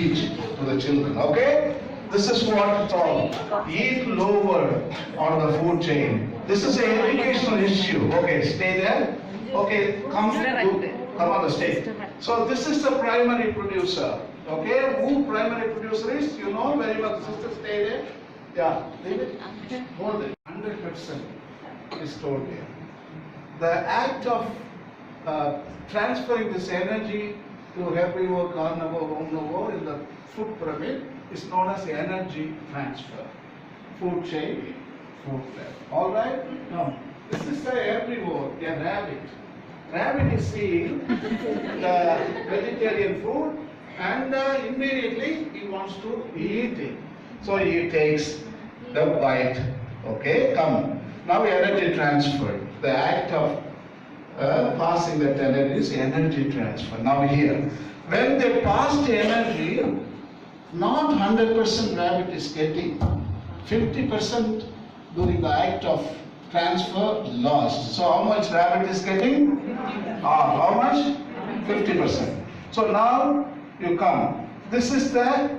teach to the children. Okay? This is what it's all. Eat lower on the food chain. This is an educational issue. Okay, stay there. Okay, come on the stage. So this is the primary producer. Okay, who primary producer is? You know very well. Sister, stay there. Yeah, leave it. Hold it. 100% is told here. The act of transferring this energy to herbivore, carnivore, omnivore in the food pyramid is known as energy transfer. Food chain, food web. All right? Now, this is the herbivore, a rabbit. Rabbit is seeing the vegetarian food and immediately he wants to eat it. So he takes the bite. Okay, come. Now energy transfer. The act of passing that energy is energy transfer. Now here, when they pass the energy, not 100% rabbit is getting, 50% during the act of transfer lost. So how much rabbit is getting? How much? 50%. So now you come. This is the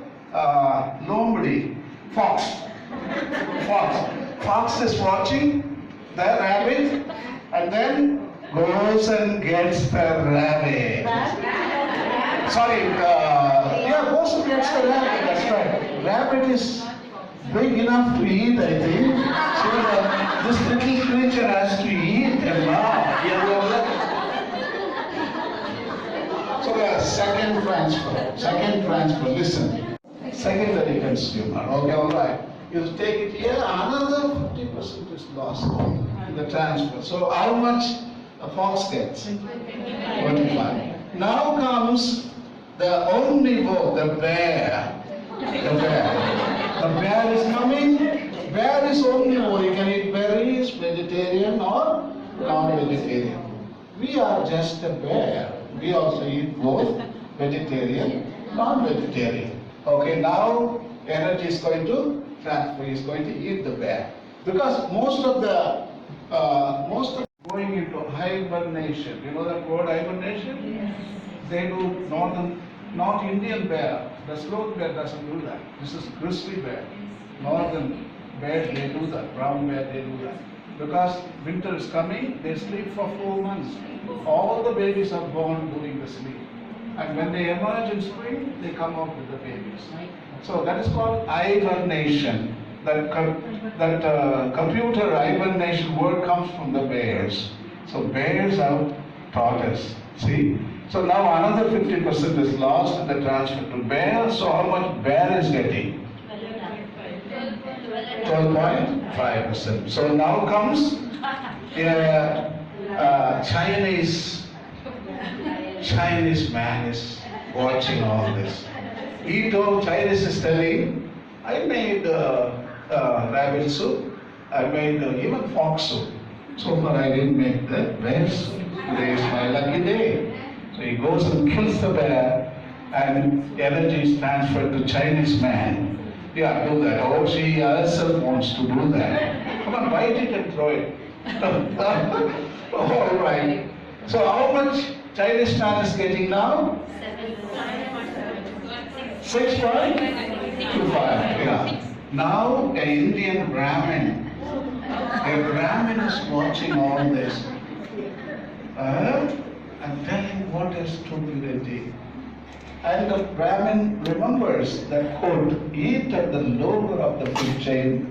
nobody, fox. Fox is watching the rabbit and then goes and gets the rabbit. Sorry, goes and gets the rabbit. That's right. Rabbit is big enough to eat, I think. So this little creature has to eat and now. So the second transfer, listen. Secondary consumer. Okay, all right. You take it here, another 50% is lost in the transfer. So how much a fox gets? 25. Now comes the omnivore, the bear. The bear is coming. Bear is omnivore. You can eat berries, vegetarian or non-vegetarian. We are just a bear. We also eat both vegetarian, non-vegetarian. Okay, now energy is going to transfer. He is going to eat the bear because most of going into hibernation. You know that word hibernation? Yes. They do not Indian bear. The sloth bear doesn't do that. This is grizzly bear. Northern bear they do that. Brown bear they do that. Because winter is coming, they sleep for 4 months. All the babies are born during the sleep. And when they emerge in spring, they come out with the babies. So that is called hibernation. That computer hibernation word comes from the bears. So bears have taught us. See? So now another 50% is lost in the transfer to bear. So how much bear is getting? 12.5%. So now comes Chinese man is watching all this. Chinese is telling, I made rabbit soup, I made even fox soup. So far I didn't make the bear soup. Today is my lucky day. So he goes and kills the bear and energy is transferred to Chinese man. Yeah, do that. Or she herself wants to do that. Come on, bite it and throw it. All right. So how much Chinese man is getting now? 6.25. Yeah. Now an Indian Brahmin. A Brahmin is watching all this. And telling what is stupidity. And the Brahmin remembers that quote, eat at the lower of the food chain,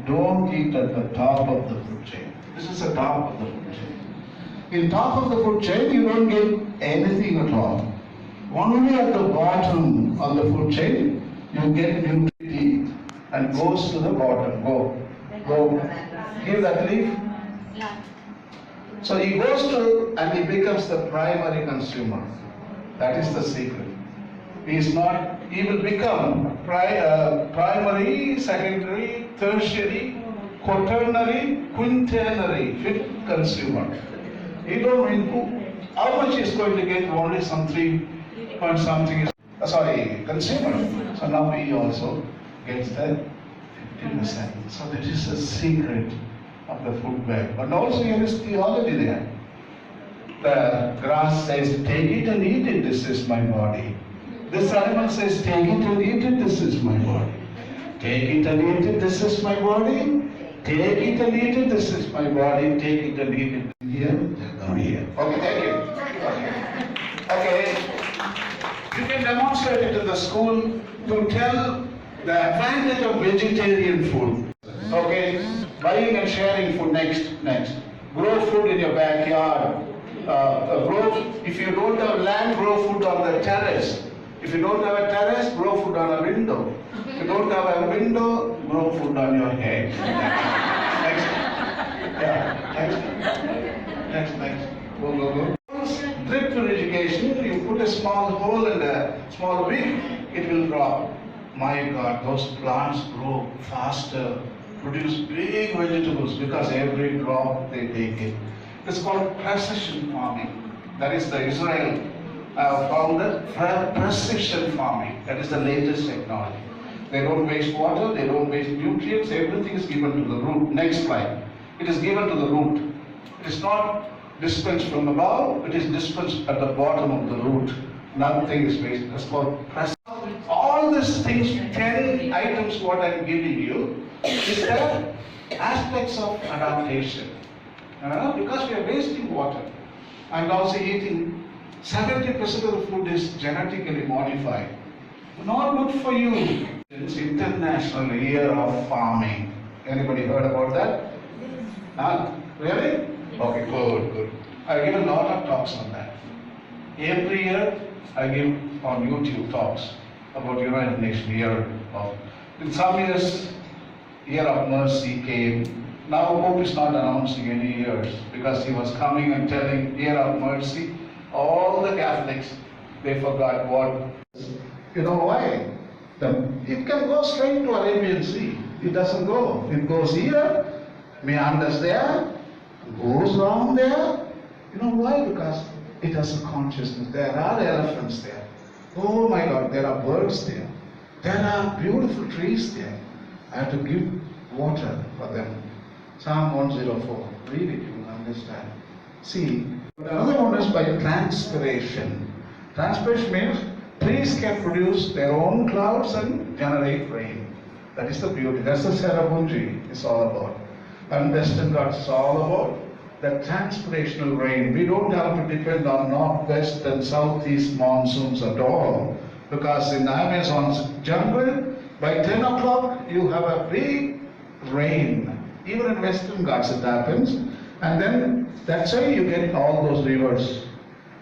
don't eat at the top of the food chain. This is the top of the food chain. In top of the food chain, you don't get anything at all. Only at the bottom of the food chain, you get nutrient and goes to the bottom. Go. Give that leaf. So he goes to and he becomes the primary consumer. That is the secret. He will become primary, secondary, tertiary, quaternary, quintenary, fifth consumer. You don't mean how much is going to get only some 3 point something consumer. So now he also gets the 50%. So that is the secret of the food web. But also here is theology there. The grass says, take it and eat it, this is my body. This animal says, take it and eat it, this is my body. Take it and eat it, this is my body. Take it and eat it, this is my body. Take it and eat it. Here, come here. Okay, thank you. Okay. You can demonstrate it in the school to tell the advantage of vegetarian food. Okay, buying and sharing food next. Grow food in your backyard. If you don't have land, grow food on the terrace. If you don't have a terrace, grow food on a window. If you don't have a window, grow food on your head. Next. Yeah, next. Go. Drip irrigation, you put a small hole in a small wick, it will drop. My God, those plants grow faster, produce big vegetables because every drop they take it. It's called precision farming. That is the Israel found precision farming. That is the latest technology. They don't waste water, they don't waste nutrients, everything is given to the root. Next slide. It is given to the root. It is not dispensed from above, it is dispensed at the bottom of the root. Nothing is wasted. It's called precision. All these things, 10 items what I am giving you, is the aspects of adaptation. Because we are wasting water. And also eating, 70% of the food is genetically modified. Not good for you. It's International Year of Farming. Anybody heard about that? Really? Okay, good. I give a lot of talks on that. Every year I give on YouTube talks about United Nations Year of. In some years, Year of Mercy came. Now Pope is not announcing any years because he was coming and telling Year of Mercy. All the Catholics, they forgot what. You know why? It can go straight to Arabian Sea. It doesn't go. It goes here, meanders there, goes down there. You know why? Because it has a consciousness. There are elephants there. Oh my God, there are birds there. There are beautiful trees there. I have to give water for them. Psalm 104. Read it, you will understand. See, another one is by transpiration. Transpiration means trees can produce their own clouds and generate rain. That is the beauty. That's the Serapunji is all about. And Western Ghats is all about the transpirational rain. We don't have to depend on northwest and southeast monsoons at all. Because in Amazon's jungle, by 10 o'clock, you have a big rain. Even in Western Ghats it happens. And then that's why you get all those rivers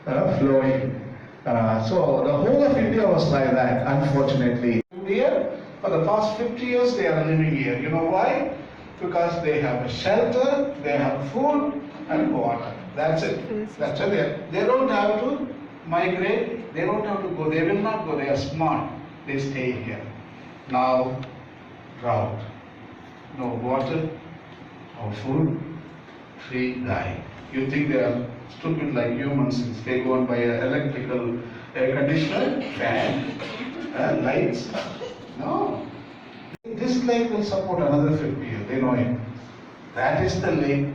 flowing. So the whole of India was like that, unfortunately. Here, for the past 50 years, they are living here. You know why? Because they have a shelter, they have food and water. That's it. That's why they don't have to migrate, they don't have to go, they will not go, they are smart. They stay here. Now, drought. No water, no food, tree die. You think they are stupid like humans since they go on by an electrical air conditioner, fan, lights? No. This lake will support another 50 years, they know it. That is the lake.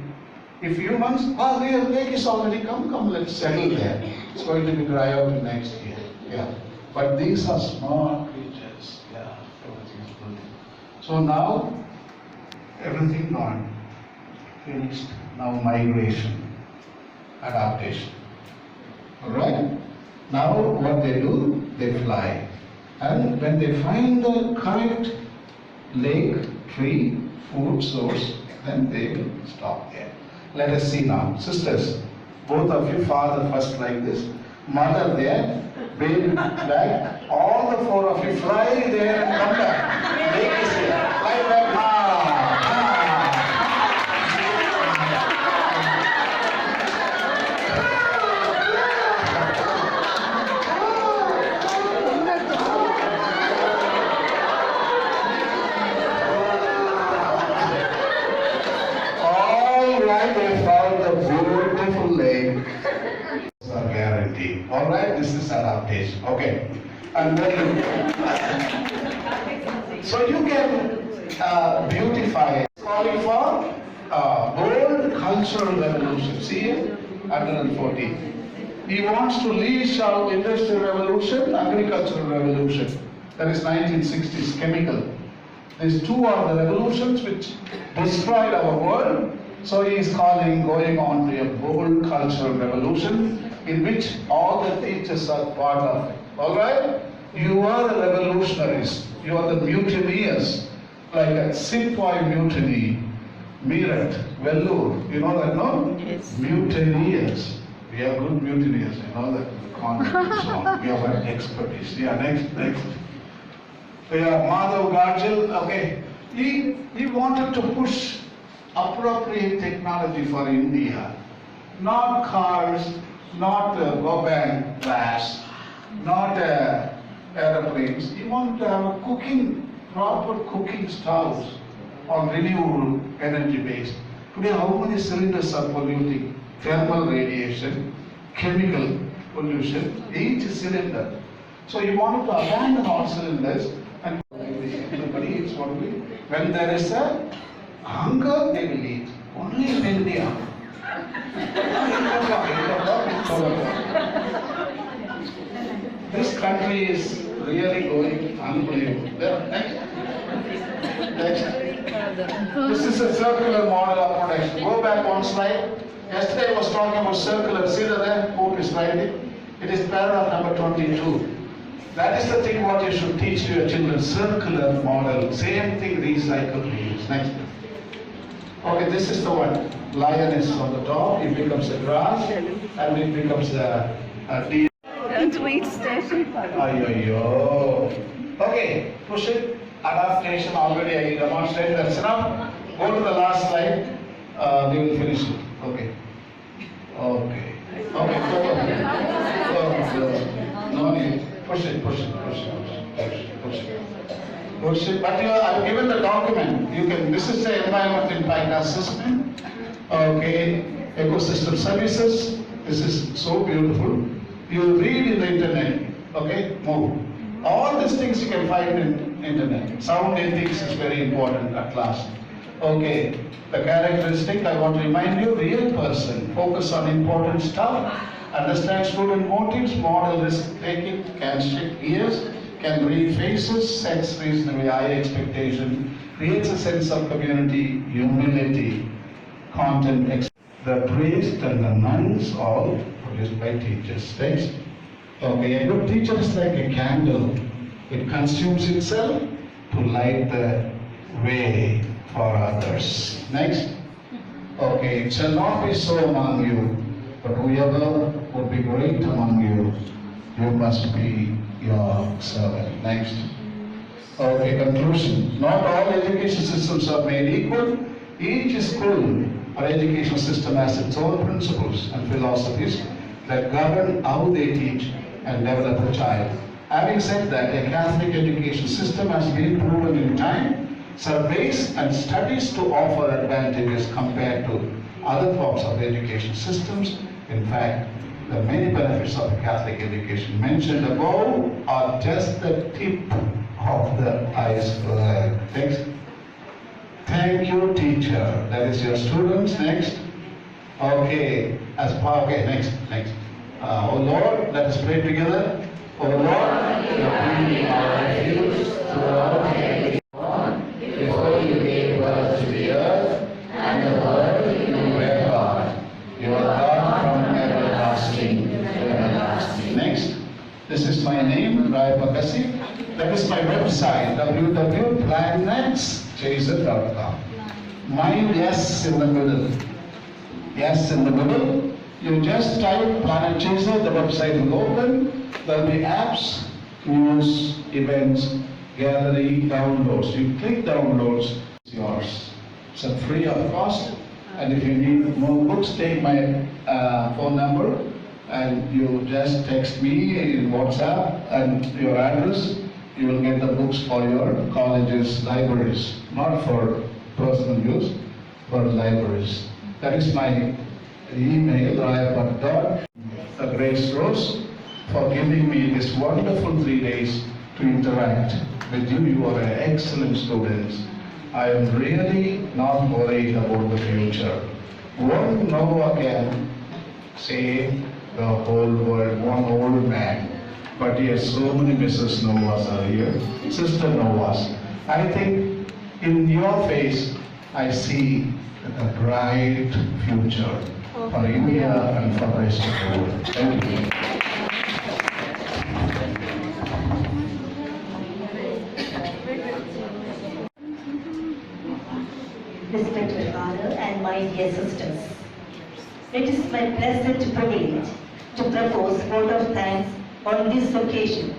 If humans, the lake is already come, let's settle there. It's going to be dry out next year. Yeah. But these are small creatures. Yeah, everything is good. So now, everything gone. Finished. Now migration. Adaptation. Alright? Now what they do, they fly. And when they find the correct lake, tree, food source, then they will stop there. Let us see now. Sisters, both of you, father first like this, mother there, baby back, all the four of you fly there and come back. Lake is here. Fly back. Alright, this is adaptation. Okay. And then, so you can beautify. Calling for bold cultural revolution. See here? 114. He wants to leash out industrial revolution, agricultural revolution. That is 1960s chemical. These two are the revolutions which destroyed our world. So he is calling going on to a bold cultural revolution in which all the teachers are part of it. Alright? You are the revolutionaries. You are the mutineers. Like a Sepoy mutiny, Meerut, Vellore. You know that, no? Yes. Mutineers. We are good mutineers, you know that. We have an expertise. Yeah, next. Yeah, Madhav Garjil, okay. He wanted to push appropriate technology for India. Not cars, not Goban glass, not aeroplanes. He wanted to have a proper cooking stoves on renewable energy base. Today, how many cylinders are polluting? Thermal radiation, chemical pollution, each cylinder. So he wanted to abandon all cylinders and everybody eats only. When there is a hunger, they will eat. Only in India. This country is really going unbelievable. Next. This is a circular model of production. Go back one slide. Yesterday I was talking about circular. See that quote is writing? It is paragraph number 22. That is the thing what you should teach to your children. Circular model. Same thing, recycle, reuse. Next. Okay, this is the one. Lion is on the top. It becomes a grass and it becomes a deer. Don't wait, Stefan. Ayo. Okay, push it. Adaptation already I demonstrated. That's enough. Go to the last slide. We will finish it. Okay. Go. No need. Push it. But I've given the document. You can. This is the environment impact assessment. Okay. Ecosystem services. This is so beautiful. You read in the internet. Okay. Move. All these things you can find in internet. Sound ethics is very important at last. Okay. The characteristic, I want to remind you, real person, focus on important stuff, understand student motives, model risk taking, can shift gears, can read faces, sets reasonably high expectation, creates a sense of community, humility, content, the priest and the nuns all produced by teachers. Next. Okay, a good teacher is like a candle. It consumes itself to light the way for others. Next. Okay, it shall not be so among you, but whoever would be great among you, you must be your servant. Next. Okay, conclusion. Not all education systems are made equal. Each school or education system has its own principles and philosophies that govern how they teach and develop a child. Having said that, a Catholic education system has been proven in time, surveys and studies to offer advantages compared to other forms of education systems. In fact, the many benefits of Catholic education mentioned above are just the tip of the iceberg. Next. Thank you, teacher. That is your students. Next. Okay. Next. Oh Lord, let us pray together. Oh Lord, you are bringing our refuge throughout every one before you gave birth to the earth and the world you were God. You are God from everlasting to everlasting. Next. This is my name, Rai Pakasi. That is my website, www.planetschaser.com. Mind yes in the middle. Yes in the middle. You just type Planet Chaser, the website will open. There will be apps, news, events, gallery, downloads. You click downloads, it's yours. It's a free of cost. And if you need more books, take my phone number and you just text me in WhatsApp and your address. You will get the books for your colleges, libraries, not for personal use, for libraries. That is my email, the Grace Rose, for giving me this wonderful 3 days to interact with you. You are excellent students. I am really not worried about the future. Won't know again, say, the whole world, one old man. But yes, so many Mrs. Novas are here, Sister Novas. I think in your face, I see a bright future for India and for the rest of the world. Thank you. Respected Father and my dear sisters, it is my blessed privilege to propose vote of thanks on this occasion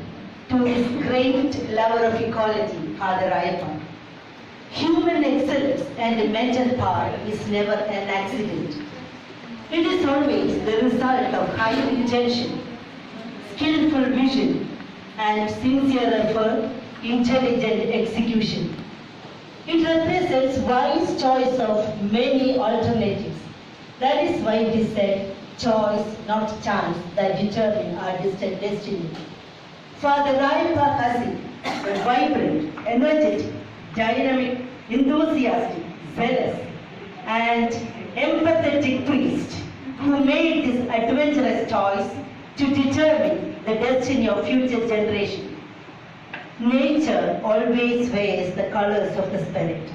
to this great lover of equality, Father Ayappa. Human excellence and mental power is never an accident. It is always the result of high intention, skillful vision, and sincere effort, intelligent execution. It represents wise choice of many alternatives. That is why it is said, choice, not chance, that determine our distant destiny. Father Ayappa Kasi, a vibrant, energetic, dynamic, enthusiastic, zealous, and empathetic priest who made this adventurous choice to determine the destiny of future generations. Nature always wears the colors of the Spirit.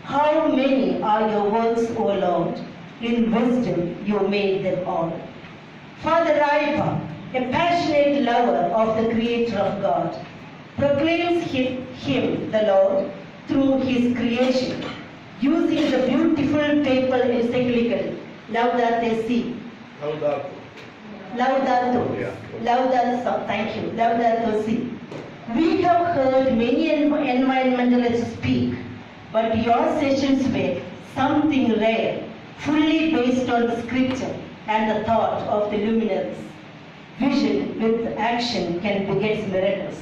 How many are your works, O Lord? In wisdom you made them all. Father Ayappa, a passionate lover of the Creator of God, proclaims him, the Lord, through his creation, using the beautiful papal encyclical Laudato Si. Laudato, thank you, Laudato Si. We have heard many environmentalists speak, but your sessions were something rare, fully based on the scripture and the thought of the luminaries. Vision with action can beget miracles.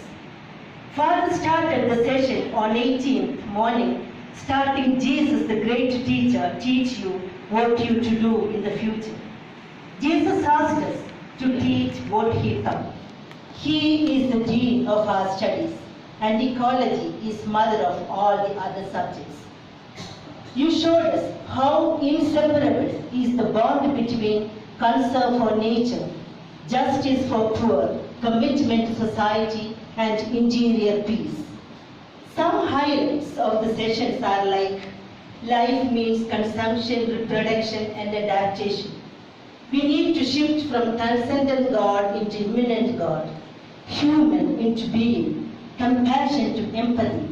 Father started the session on 18th morning, starting Jesus, the great teacher, teach you what you to do in the future. Jesus asked us to teach what he taught. He is the dean of our studies, and ecology is mother of all the other subjects. You showed us how inseparable is the bond between concern for nature, justice for poor, commitment to society, and interior peace. Some highlights of the sessions are like, life means consumption, reproduction, and adaptation. We need to shift from transcendent God into immanent God, human into being, compassion to empathy.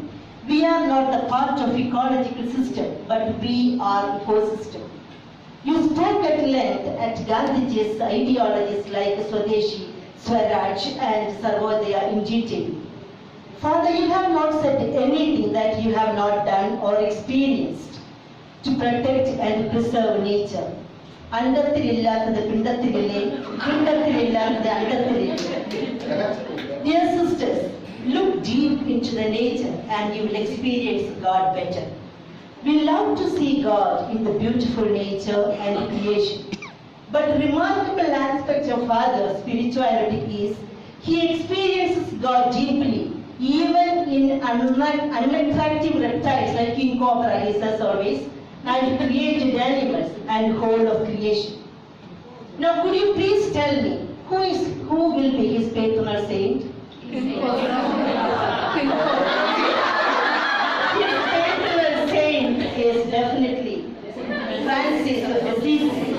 We are not a part of ecological system, but we are ecosystem. You spoke at length at Gandhiji's ideologies like Swadeshi, Swaraj, and Sarvodaya in detail. Father, you have not said anything that you have not done or experienced to protect and preserve nature. Andathilillathathu pindathilille, pindathilillathathu andathilille. Dear sisters, look deep into the nature and you will experience God better. We love to see God in the beautiful nature and creation. But a remarkable aspect of Father's spirituality is he experiences God deeply, even in unattractive reptiles like king cobra, he says always, and created animals and whole of creation. Now could you please tell me who will be his patronal saint? His patronal saint is definitely Francis of Assisi.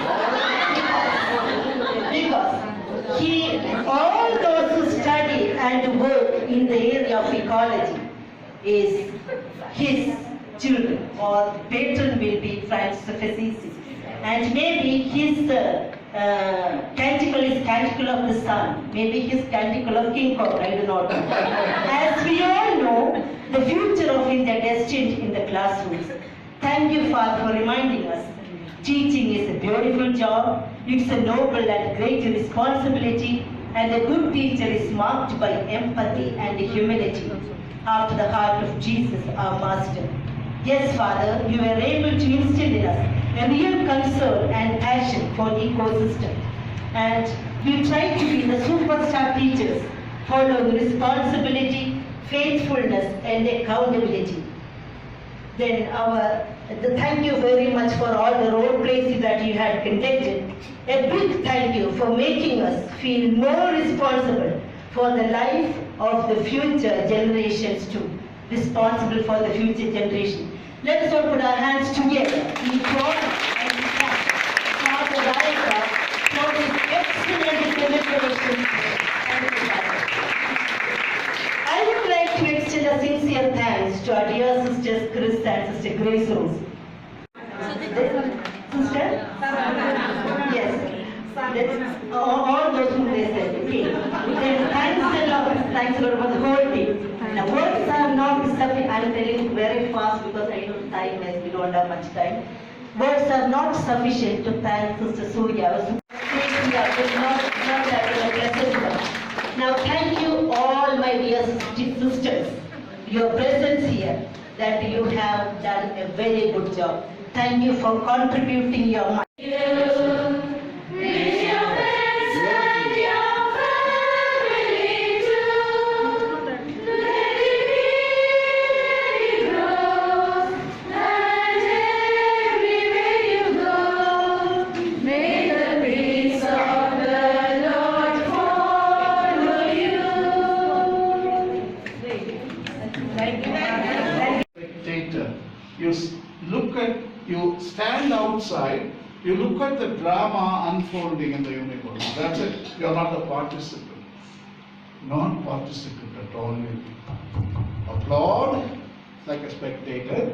Because all those who study and work in the area of ecology is his children, or patron will be Francis of Assisi. And maybe his canticle is canticle of the sun, maybe his canticle of King Cobra, I do not know. As we all know, the future of India destined in the classrooms. Thank you, Father, for reminding us. Teaching is a beautiful job, it's a noble and great responsibility, and a good teacher is marked by empathy and humility, after the heart of Jesus, our Master. Yes, Father, you were able to instill in us a real concern and passion for the ecosystem. And we try to be the superstar teachers, following responsibility, faithfulness, and accountability. Then thank you very much for all the role plays that you had conducted. A big thank you for making us feel more responsible for the life of the future generations too. Responsible for the future generation. Let us all put our hands together in honor and thank Father Director for his excellent deliberation. I would like to extend a sincere thanks to our dear sisters Chris and Sister Grace Rose. Sister? Yes. That's all those who they said. Okay. Then thanks a lot for the whole team. Now words are not sufficient. I am telling it very fast because I know time as we don't have much time. Words are not sufficient to thank Sister Surya. Not having a blessed one. Now thank you all my dear sisters. Your presence here, that you have done a very good job. Thank you for contributing your mind. You stand outside, you look at the drama unfolding in the universe. That's it. You're not a participant. Not participant at all. You applaud like a spectator,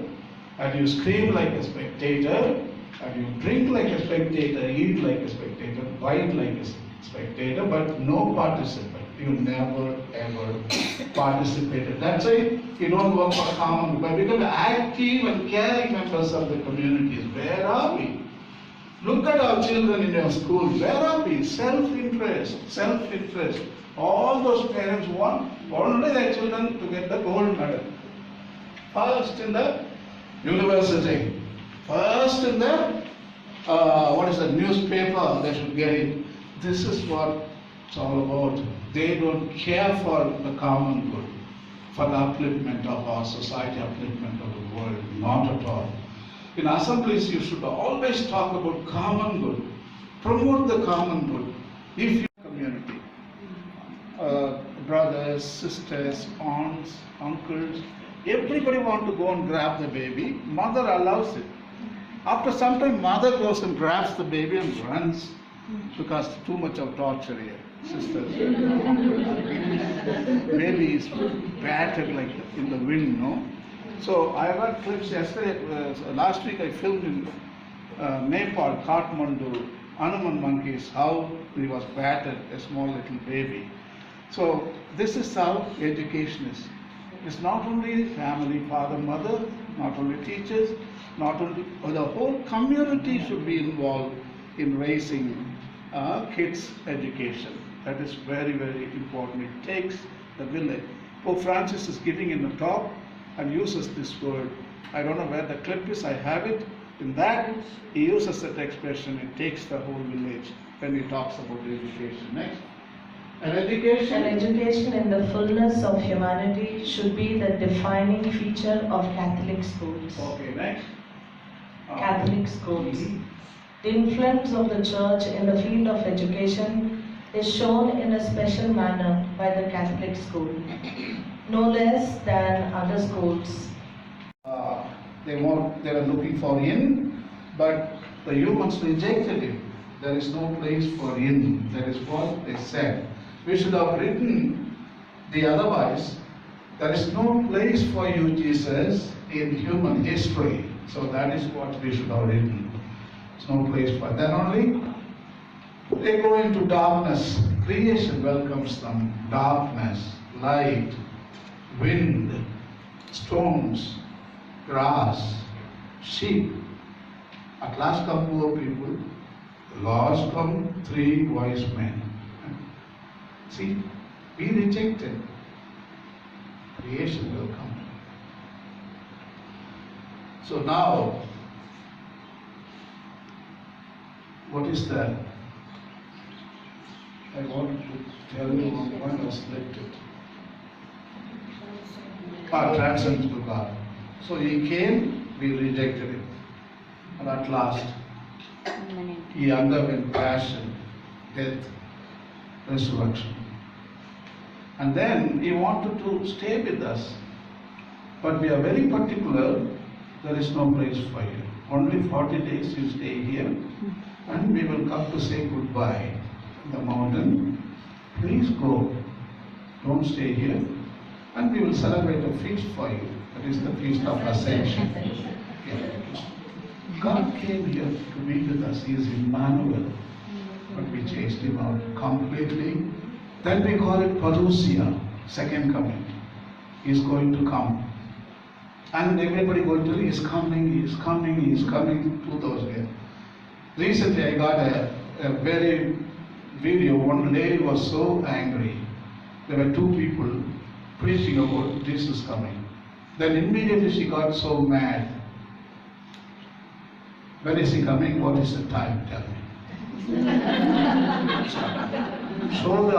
and you scream like a spectator, and you drink like a spectator, eat like a spectator, bite like a spectator, but no participant. You never ever participated. That's why you don't work for common, but become active and caring members of the communities. Where are we? Look at our children in your school. Where are we? Self-interest, self-interest. All those parents want only their children to get the gold medal. First in the university. First in the newspaper, they should get it. This is what it's all about. They don't care for the common good, for the upliftment of our society, upliftment of the world. Not at all. In assemblies, you should always talk about common good. Promote the common good. If you community, brothers, sisters, aunts, uncles, everybody want to go and grab the baby. Mother allows it. After some time, mother goes and grabs the baby and runs because too much of torture here. Sisters. Baby is battered like in the wind, no? So I got clips yesterday, last week I filmed in Nepal, Kathmandu, Hanuman monkeys, how he was battered, a small little baby. So this is how education is. It's not only family, father, mother, not only teachers, not only, the whole community should be involved in raising kids' education. That is very, very important. It takes the village. Pope Francis is giving in the talk and uses this word. I don't know where the clip is, I have it. In that, he uses that expression, it takes the whole village when he talks about the education. Next. And education? And education in the fullness of humanity should be the defining feature of Catholic schools. Okay, next. Catholic schools. The influence of the Church in the field of education is shown in a special manner by the Catholic school, no less than other schools. They were looking for in, but the humans rejected him. There is no place for in. That is what they said. We should have written the otherwise. There is no place for you, Jesus, in human history. So that is what we should have written. There's no place for then only. They go into darkness. Creation welcomes them. Darkness, light, wind, stones, grass, sheep. At last come poor people. Last come 3 wise men. See, we rejected. Creation will come. So now, what is that? I wanted to tell you one point, I was selected. Transcend to God. So he came, we rejected him. And at last, he underwent passion, death, resurrection. And then he wanted to stay with us. But we are very particular, there is no place for you. Only 40 days you stay here, and we will come to say goodbye in the mountain. Please go, don't stay here, and we will celebrate a feast for you. That is the Feast of Ascension. Yeah. God came here to be with us. He is Emmanuel. But we chased him out completely. Then we call it Parousia, second coming. He is going to come. And everybody going to, he is coming, he is coming, he is coming, 2000 years. Recently I got a very video, one lady was so angry. There were two people preaching about Jesus coming. Then immediately she got so mad. When is he coming? What is the time? Tell me. Show the